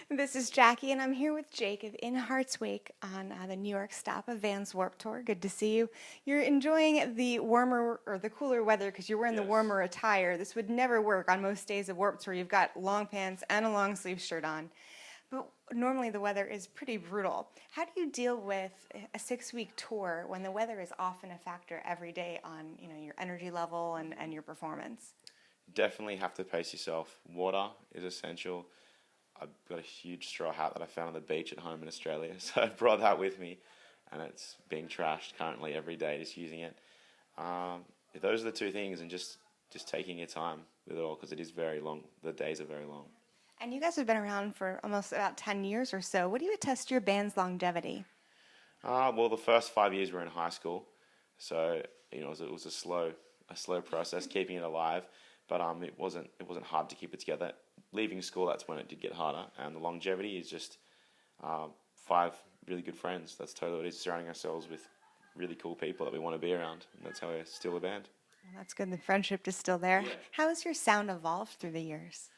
This is Jackie, and I'm here with Jake of In Heart's Wake on the New York stop of Vans Warped Tour. Good to see you. You're enjoying the warmer or the cooler weather because you're wearing the warmer attire. This would never work on most days of Warped Tour. You've got long pants and a long sleeve shirt on. But normally the weather is pretty brutal. How do you deal with a 6-week tour when the weather is often a factor every day on your energy level and your performance? Definitely have to pace yourself. Water is essential. I've got a huge straw hat that I found on the beach at home in Australia, so I brought that with me, and it's being trashed currently every day, just using it. Those are the two things, and just taking your time with it all, because it is very long. The days are very long. And you guys have been around for almost about 10 years or so. What do you attest to your band's longevity? Well, the first 5 years were in high school, so it was a slow process keeping it alive, but it wasn't hard to keep it together. Leaving school, that's when it did get harder, and the longevity is just 5 really good friends. That's totally what it is. Surrounding ourselves with really cool people that we want to be around, and that's how we're still a band. Well, that's good. The friendship is still there. Yeah. How has your sound evolved through the years?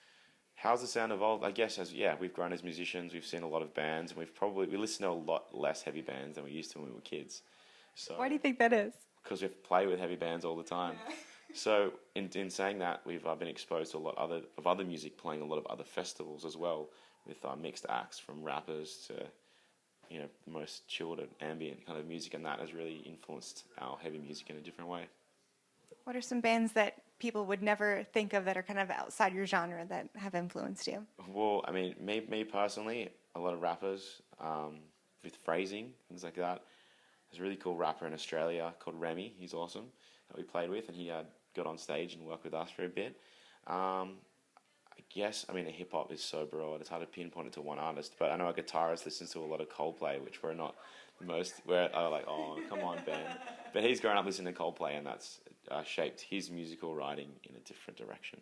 How's the sound evolved? I guess we've grown as musicians. We've seen a lot of bands, and we listen to a lot less heavy bands than we used to when we were kids. So Why do you think that is? because we have to play with heavy bands all the time. Yeah. So in saying that, we've been exposed to a lot of other music, playing a lot of other festivals as well, with mixed acts from rappers to the most chilled and ambient kind of music, and that has really influenced our heavy music in a different way. What are some bands that people would never think of that are kind of outside your genre that have influenced you? Well, I mean, me personally, a lot of rappers with phrasing, things like that. There's a really cool rapper in Australia called Remy. He's awesome, that we played with, and he got on stage and worked with us for a bit. I mean, hip hop is so broad; it's hard to pinpoint it to one artist. But I know a guitarist listens to a lot of Coldplay, which we're not the most. We're like, oh, come on, Ben. But he's grown up listening to Coldplay, and that's shaped his musical writing in a different direction.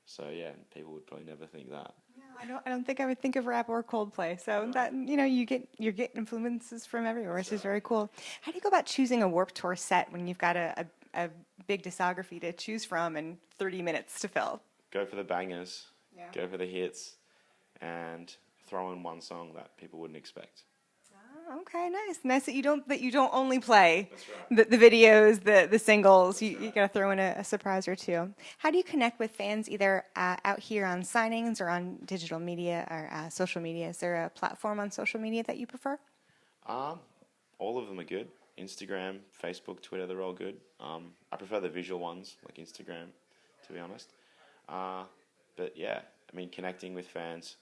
So yeah, people would probably never think that. Yeah, I don't think I would think of rap or Coldplay. So that you get influences from everywhere, which is very cool. How do you go about choosing a Warped Tour set when you've got a big discography to choose from and 30 minutes to fill? Go for the bangers. Yeah. Go for the hits, and throw in one song that people wouldn't expect. Oh, okay, nice that you don't only play That's right. the videos, the singles. You got to throw in a surprise or two. How do you connect with fans either out here on signings or on digital media or social media? Is there a platform on social media that you prefer? All of them are good. Instagram, Facebook, Twitter, they're all good. I prefer the visual ones, like Instagram, to be honest. But yeah, I mean, connecting with fans,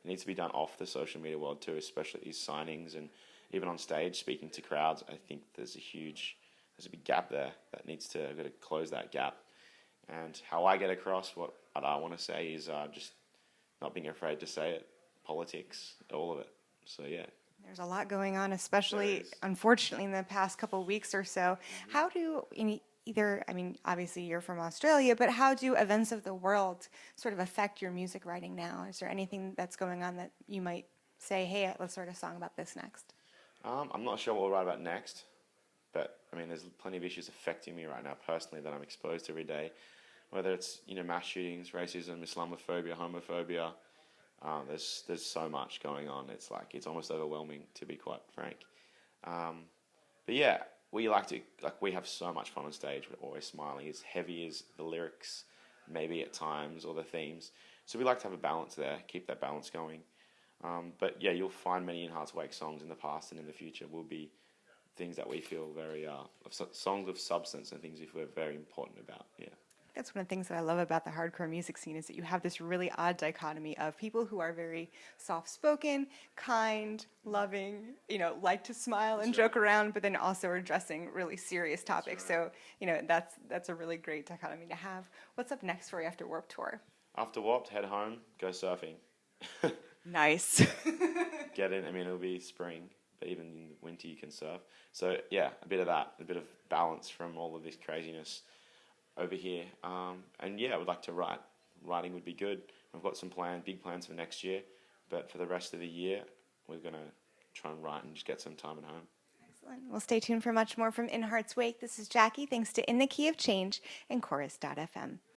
it needs to be done off the social media world too, especially these signings and even on stage, speaking to crowds. I think there's a big gap there that I've got to close that gap. And how I get across what I want to say is just not being afraid to say it, politics, all of it. So yeah. There's a lot going on, especially, unfortunately, in the past couple of weeks or so. How do obviously you're from Australia, but how do events of the world sort of affect your music writing now? Is there anything that's going on that you might say, hey, let's write a song about this next? I'm not sure what we'll write about next, but I mean, there's plenty of issues affecting me right now personally that I'm exposed to every day, whether it's mass shootings, racism, Islamophobia, homophobia. There's so much going on. It's almost overwhelming, to be quite frank. But yeah, we have so much fun on stage. We're always smiling. As heavy as the lyrics, maybe at times, or the themes. So we like to have a balance there, keep that balance going. But yeah, you'll find many In Heart's Wake songs in the past and in the future will be things that we feel very songs of substance and things we feel very important about. Yeah. That's one of the things that I love about the hardcore music scene is that you have this really odd dichotomy of people who are very soft-spoken, kind, loving, like to smile and joke around, but then also are addressing really serious topics. So, that's a really great dichotomy to have. What's up next for you after Warped Tour? After Warped, head home, go surfing. Nice. Get in. I mean, it'll be spring, but even in winter you can surf. So yeah, a bit of that, a bit of balance from all of this craziness over here. And yeah, I would like to write. Writing would be good. We've got some big plans for next year, but for the rest of the year, we're going to try and write and just get some time at home. Excellent. Well, stay tuned for much more from In Heart's Wake. This is Jackie. Thanks to In the Key of Change and Chorus.fm.